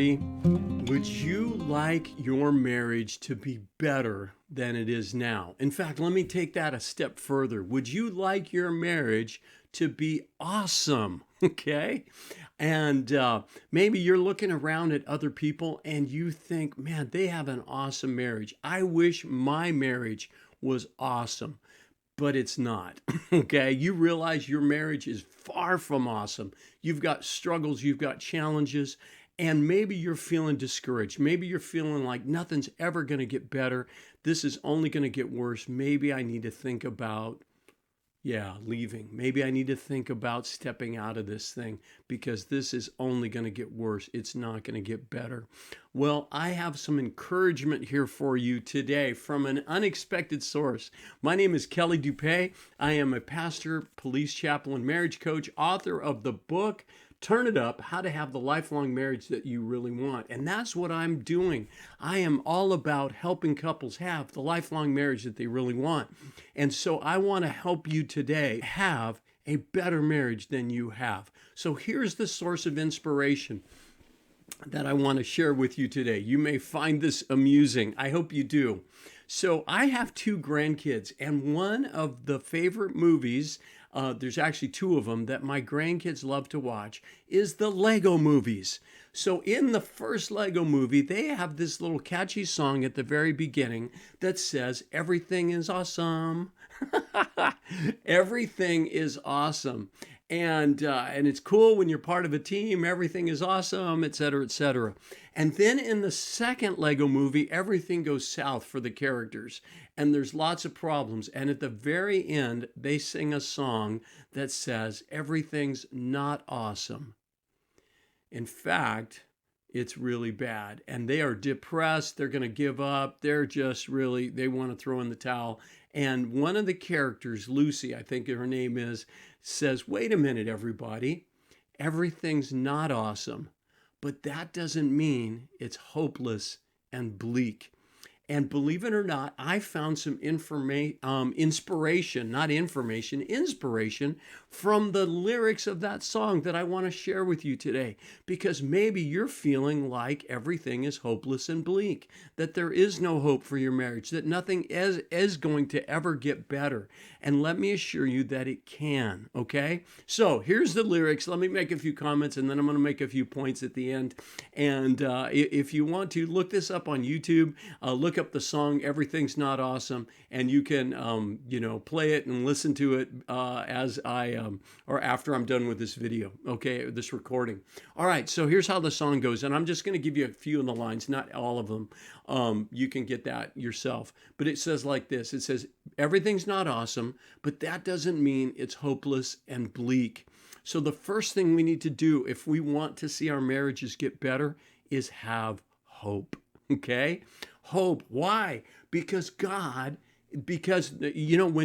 everybody. Would you like your marriage to be better than it is now? In fact, let me take that a step further. Would you like your marriage to be awesome? Okay. And maybe you're looking around at other people and you think, man, they have an awesome marriage. I wish my marriage was awesome, but it's not. Okay. You realize your marriage is far from awesome. You've got struggles, you've got challenges, and maybe you're feeling discouraged. Maybe you're feeling like nothing's ever going to get better. This is only going to get worse. Maybe I need to think about leaving. Maybe I need to think about stepping out of this thing because this is only going to get worse. It's not going to get better. Well, I have some encouragement here for you today from an unexpected source. My name is Kelly Dupay. I am a pastor, police chaplain, marriage coach, author of the book Turn It Up, How to Have the Lifelong Marriage That You Really Want. And that's what I'm doing. I am all about helping couples have the lifelong marriage that they really want. And so I want to help you today have a better marriage than you have. So here's the source of inspiration that I want to share with you today. You may find this amusing. I hope you do. So I have two grandkids, and one of the favorite movies, there's actually two of them that my grandkids love to watch, is the Lego movies. So in the first Lego movie, they have this little catchy song at the very beginning that says, "Everything is awesome." Everything is awesome. And it's cool when you're part of a team. Everything is awesome, et cetera, et cetera. And then in the second Lego movie, everything goes south for the characters. And there's lots of problems. And at the very end, they sing a song that says, "Everything's not awesome. In fact, it's really bad." And they are depressed. They're going to give up. They're just really, they want to throw in the towel. And one of the characters, Lucy, I think her name is, says, "Wait a minute, everybody. Everything's not awesome, but that doesn't mean it's hopeless and bleak." And believe it or not, I found some inspiration from the lyrics of that song that I want to share with you today. Because maybe you're feeling like everything is hopeless and bleak, that there is no hope for your marriage, that nothing is going to ever get better. And let me assure you that it can, okay? So here's the lyrics. Let me make a few comments, and then I'm going to make a few points at the end. And if you want to, look this up on YouTube. Look up the song "Everything's Not Awesome," and you can play it and listen to it as I or after I'm done with this video, okay, this recording. All right, so here's how the song goes, and I'm just going to give you a few of the lines, not all of them. You can get that yourself, but it says like this. It says, "Everything's not awesome, but that doesn't mean it's hopeless and bleak." So the first thing we need to do if we want to see our marriages get better is have hope, okay? Hope. Why? Because when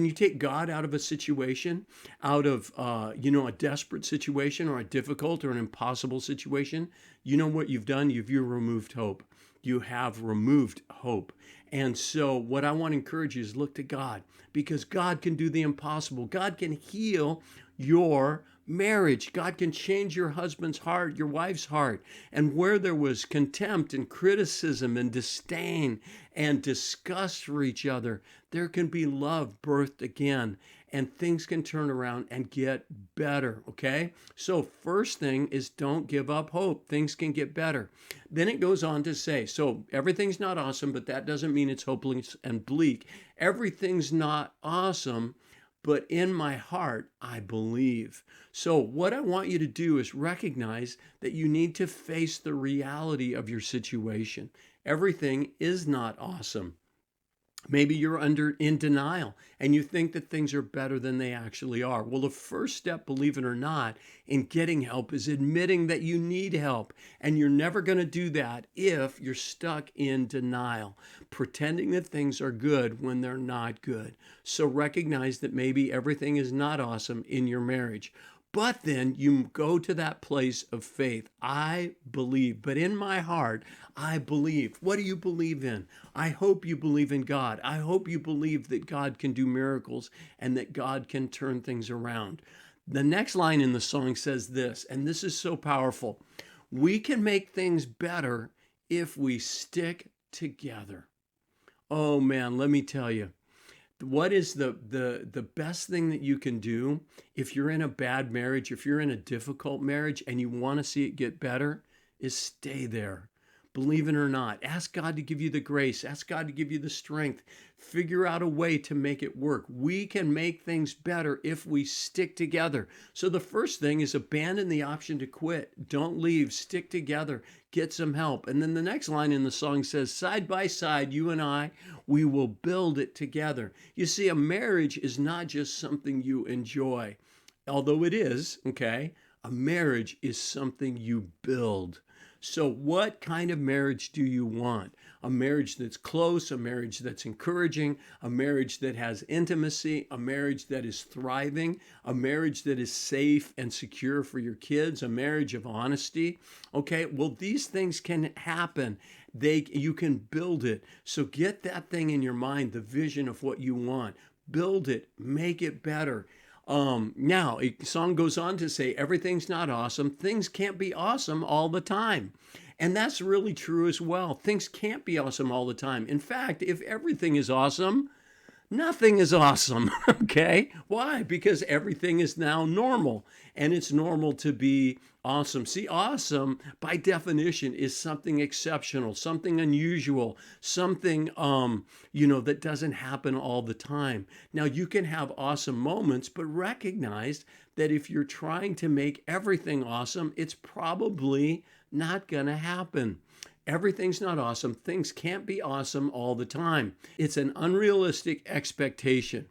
you take God out of a situation, out of, a desperate situation or a difficult or an impossible situation, you know what you've done? You've removed hope. You have removed hope. And so what I want to encourage you is look to God, because God can do the impossible. God can heal your marriage. God can change your husband's heart, your wife's heart. And where there was contempt and criticism and disdain and disgust for each other, there can be love birthed again, and things can turn around and get better, okay? So first thing is don't give up hope. Things can get better. Then it goes on to say, so everything's not awesome, but that doesn't mean it's hopeless and bleak. Everything's not awesome, but in my heart, I believe. So what I want you to do is recognize that you need to face the reality of your situation. Everything is not awesome. Maybe you're in denial and you think that things are better than they actually are. Well, the first step, believe it or not, in getting help is admitting that you need help. And you're never going to do that if you're stuck in denial, pretending that things are good when they're not good. So recognize that maybe everything is not awesome in your marriage. But then you go to that place of faith. I believe, but in my heart, I believe. What do you believe in? I hope you believe in God. I hope you believe that God can do miracles and that God can turn things around. The next line in the song says this, and this is so powerful. We can make things better if we stick together. Oh man, let me tell you, what is the best thing that you can do if you're in a bad marriage, if you're in a difficult marriage and you want to see it get better, is stay there. Believe it or not, ask God to give you the grace, ask God to give you the strength, figure out a way to make it work. We can make things better if we stick together. So the first thing is abandon the option to quit. Don't leave, stick together, get some help. And then the next line in the song says, side by side, you and I, we will build it together. You see, a marriage is not just something you enjoy, although it is, okay? A marriage is something you build. So, what kind of marriage do you want? A marriage that's close, a marriage that's encouraging, a marriage that has intimacy, a marriage that is thriving, a marriage that is safe and secure for your kids, a marriage of honesty. Okay, well, these things can happen. You can build it. So, get that thing in your mind, the vision of what you want. Build it, make it better. Now, a song goes on to say, everything's not awesome. Things can't be awesome all the time. And that's really true as well. Things can't be awesome all the time. In fact, if everything is awesome, nothing is awesome. Okay? Why? Because everything is now normal, and it's normal to be awesome. See, awesome by definition is something exceptional, something unusual, something that doesn't happen all the time. Now, you can have awesome moments, but recognize that if you're trying to make everything awesome, it's probably not going to happen. Everything's not awesome. Things can't be awesome all the time. It's an unrealistic expectation.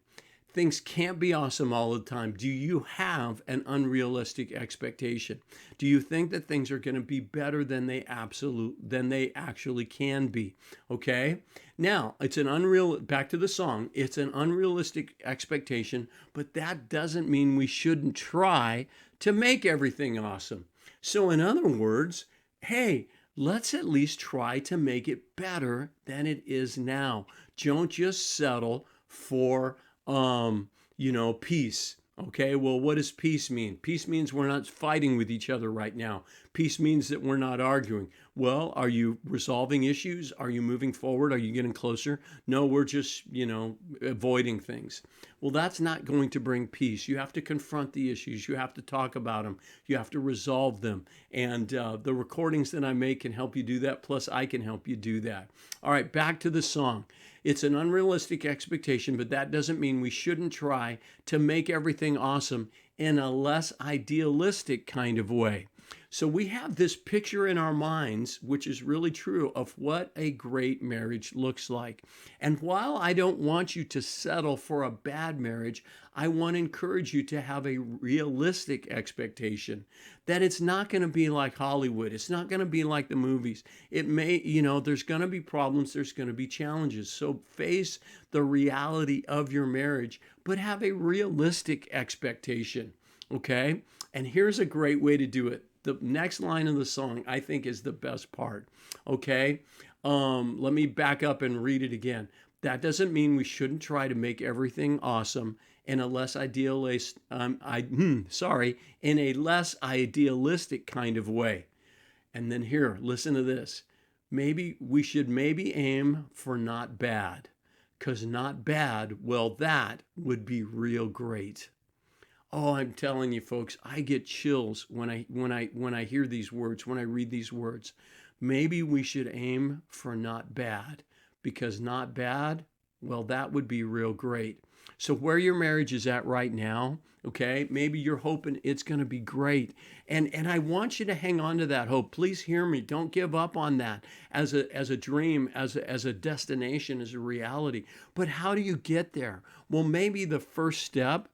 Things can't be awesome all the time. Do you have an unrealistic expectation? Do you think that things are going to be better than they actually can be? Okay? Now, back to the song, it's an unrealistic expectation, but that doesn't mean we shouldn't try to make everything awesome. So in other words, hey, let's at least try to make it better than it is now. Don't just settle for peace. Okay, well, what does peace mean? Peace means we're not fighting with each other right now. Peace means that we're not arguing. Well, are you resolving issues? Are you moving forward? Are you getting closer? No, we're just, avoiding things. Well, that's not going to bring peace. You have to confront the issues. You have to talk about them. You have to resolve them. And the recordings that I make can help you do that. Plus, I can help you do that. All right, back to the song. It's an unrealistic expectation, but that doesn't mean we shouldn't try to make everything awesome in a less idealistic kind of way. So we have this picture in our minds, which is really true, of what a great marriage looks like. And while I don't want you to settle for a bad marriage, I want to encourage you to have a realistic expectation that it's not going to be like Hollywood. It's not going to be like the movies. It may, there's going to be problems. There's going to be challenges. So face the reality of your marriage, but have a realistic expectation. Okay? And here's a great way to do it. The next line of the song, I think, is the best part. Okay? Let me back up and read it again. That doesn't mean we shouldn't try to make everything awesome in a less idealistic kind of way. And then here, listen to this. We should aim for not bad, because not bad, well, that would be real great. Oh, I'm telling you, folks, I get chills when I hear these words, when I read these words. Maybe we should aim for not bad, because not bad, well, that would be real great. So where your marriage is at right now, okay, maybe you're hoping it's going to be great. And I want you to hang on to that hope. Please hear me. Don't give up on that as a dream, as a destination, as a reality. But how do you get there? Well, maybe the first step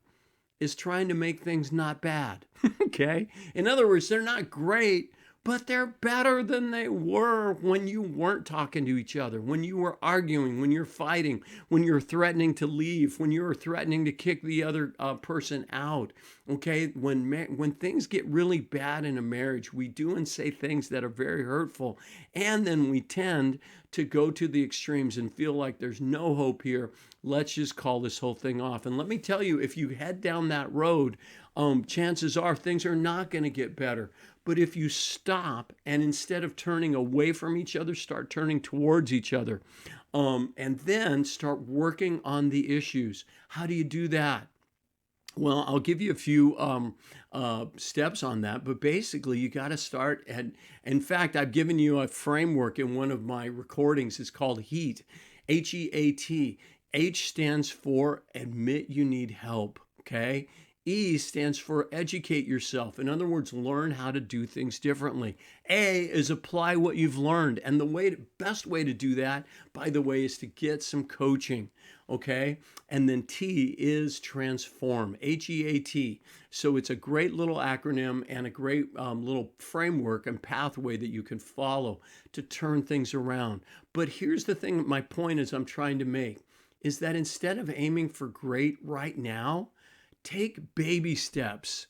is trying to make things not bad. Okay? In other words, they're not great, but they're better than they were when you weren't talking to each other, when you were arguing, when you're fighting, when you're threatening to leave, when you're threatening to kick the other person out. Okay? When things get really bad in a marriage, we do and say things that are very hurtful, and then we tend to go to the extremes and feel like there's no hope here. Let's just call this whole thing off. And let me tell you, if you head down that road, chances are things are not going to get better. But if you stop and instead of turning away from each other, start turning towards each other, and then start working on the issues. How do you do that? Well, I'll give you a few steps on that, but basically, you got to start. And in fact, I've given you a framework in one of my recordings. It's called HEAT, HEAT. H stands for admit you need help. Okay. E stands for educate yourself. In other words, learn how to do things differently. A is apply what you've learned. And best way to do that, by the way, is to get some coaching. Okay. And then T is transform, HEAT. So it's a great little acronym and a great little framework and pathway that you can follow to turn things around. But here's the thing, my point is I'm trying to make is that instead of aiming for great right now, take baby steps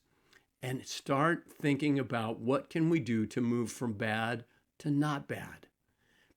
and start thinking about what can we do to move from bad to not bad.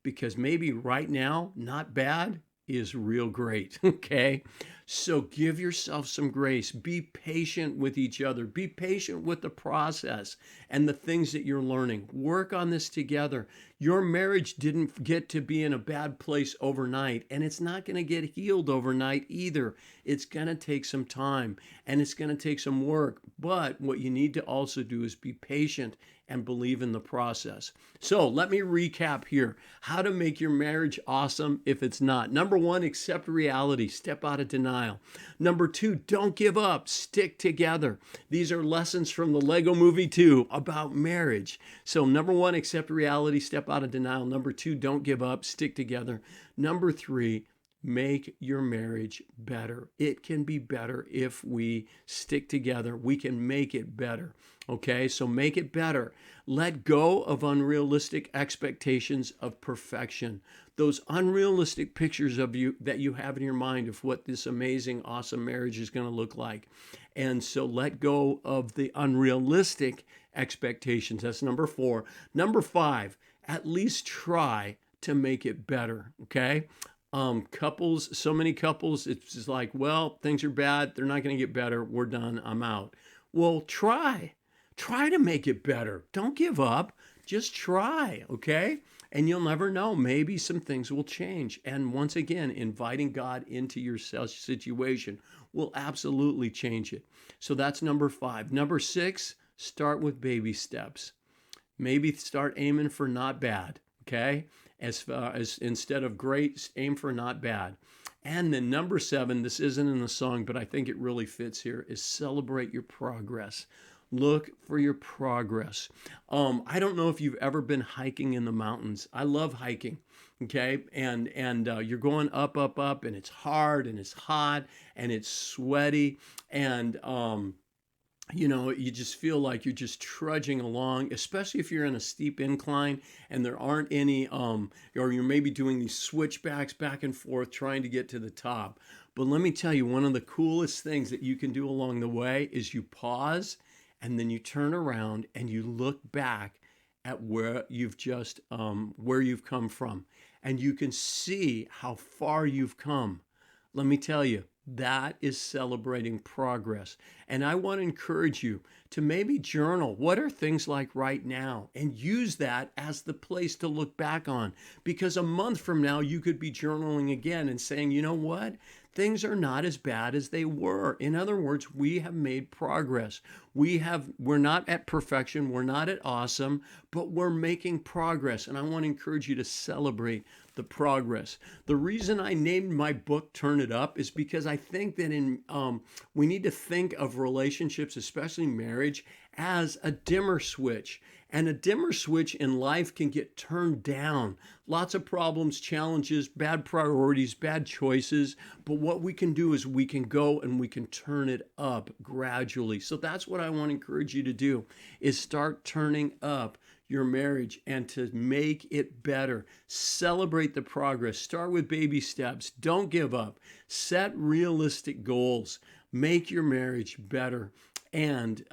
Because maybe right now, not bad is real great, okay? So give yourself some grace. Be patient with each other. Be patient with the process and the things that you're learning. Work on this together. Your marriage didn't get to be in a bad place overnight, and it's not going to get healed overnight either. It's going to take some time, and it's going to take some work. But what you need to also do is be patient and believe in the process. So let me recap here. How to make your marriage awesome if it's not. Number one, accept reality. Step out of denial. Number two, don't give up. Stick together. These are lessons from the Lego Movie 2 about marriage. So number one, accept reality. Step out of denial. Number two, don't give up. Stick together. Number three, make your marriage better. It can be better if we stick together. We can make it better. Okay, so make it better. Let go of unrealistic expectations of perfection. Those unrealistic pictures of you that you have in your mind of what this amazing, awesome marriage is going to look like. And so let go of the unrealistic expectations. That's number four. Number five, at least try to make it better. Okay. Couples, so many couples, it's just like, well, things are bad. They're not going to get better. We're done. I'm out. Well, try to make it better. Don't give up. Just try. Okay. And you'll never know. Maybe some things will change. And once again, inviting God into your situation will absolutely change it. So that's number five. Number six, start with baby steps. Maybe start aiming for not bad. Okay. As far as instead of great, aim for not bad. And then number seven, this isn't in the song, but I think it really fits here, is celebrate your progress. Look for your progress. I don't know if you've ever been hiking in the mountains. I love hiking. Okay. And you're going up, and it's hard and it's hot and it's sweaty. And, you just feel like you're just trudging along, especially if you're in a steep incline and there aren't any, or you're maybe doing these switchbacks back and forth trying to get to the top. But let me tell you, one of the coolest things that you can do along the way is you pause and then you turn around and you look back at where you've where you've come from, and you can see how far you've come. Let me tell you, that is celebrating progress. And I want to encourage you to maybe journal. What are things like right now? And use that as the place to look back on. Because a month from now, you could be journaling again and saying, you know what? Things are not as bad as they were. In other words, we have made progress. We're not at perfection. We're not at awesome, but we're making progress. And I want to encourage you to celebrate the progress. The reason I named my book Turn It Up is because I think that we need to think of relationships, especially marriage, as a dimmer switch. And a dimmer switch in life can get turned down. Lots of problems, challenges, bad priorities, bad choices. But what we can do is we can go and we can turn it up gradually. So that's what I want to encourage you to do, is start turning up your marriage and to make it better. Celebrate the progress. Start with baby steps. Don't give up. Set realistic goals. Make your marriage better. And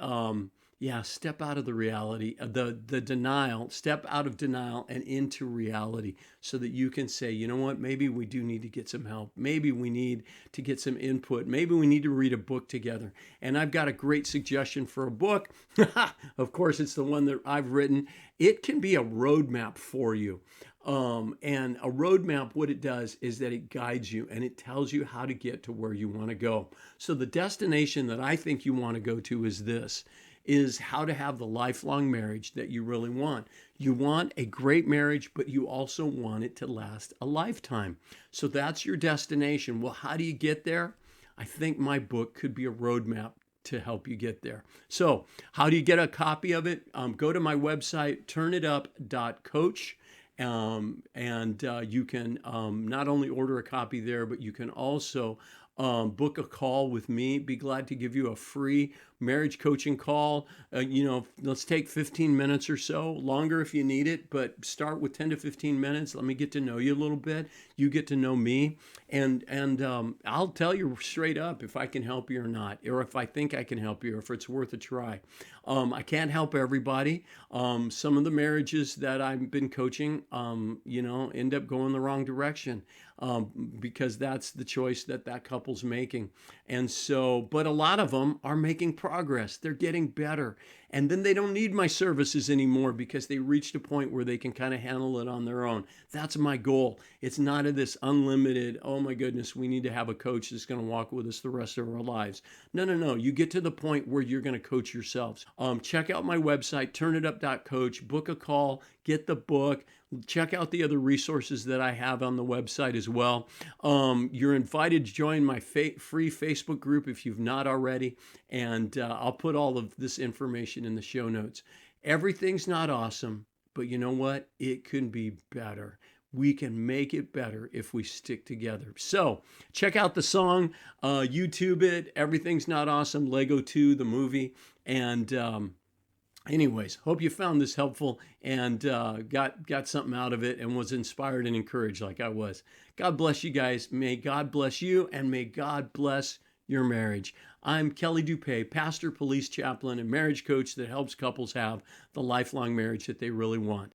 Yeah, step out of the reality, the denial, step out of denial and into reality so that you can say, you know what, maybe we do need to get some help. Maybe we need to get some input. Maybe we need to read a book together. And I've got a great suggestion for a book. Of course, it's the one that I've written. It can be a roadmap for you. And a roadmap, what it does is that it guides you and it tells you how to get to where you want to go. So the destination that I think you want to go to is this, is how to have the lifelong marriage that you really want. You want a great marriage, but you also want it to last a lifetime. So that's your destination. Well, how do you get there? I think my book could be a roadmap to help you get there. So, how do you get a copy of it? Go to my website, turnitup.coach. And you can not only order a copy there, but you can also book a call with me. Be glad to give you a free marriage coaching call. Let's take 15 minutes or so, longer if you need it, but start with 10 to 15 minutes. Let me get to know you a little bit. You get to know me, and I'll tell you straight up if I can help you or not, or if I think I can help you, or if it's worth a try. I can't help everybody. Some of the marriages that I've been coaching, end up going the wrong direction. Because that's the choice that couple's making. And so, but a lot of them are making progress. They're getting better. And then they don't need my services anymore because they reached a point where they can kind of handle it on their own. That's my goal. It's not this unlimited, oh my goodness, we need to have a coach that's going to walk with us the rest of our lives. No. You get to the point where you're going to coach yourselves. Check out my website, turnitup.coach, book a call, get the book. Check out the other resources that I have on the website as well. You're invited to join my free Facebook group if you've not already, and I'll put all of this information in the show notes. Everything's not awesome, but you know what? It can be better. We can make it better if we stick together. So check out the song, YouTube it. Everything's Not Awesome, Lego 2, the movie, and anyways, hope you found this helpful and got something out of it and was inspired and encouraged like I was. God bless you guys. May God bless you, and may God bless your marriage. I'm Kelly Dupay, pastor, police chaplain, and marriage coach that helps couples have the lifelong marriage that they really want.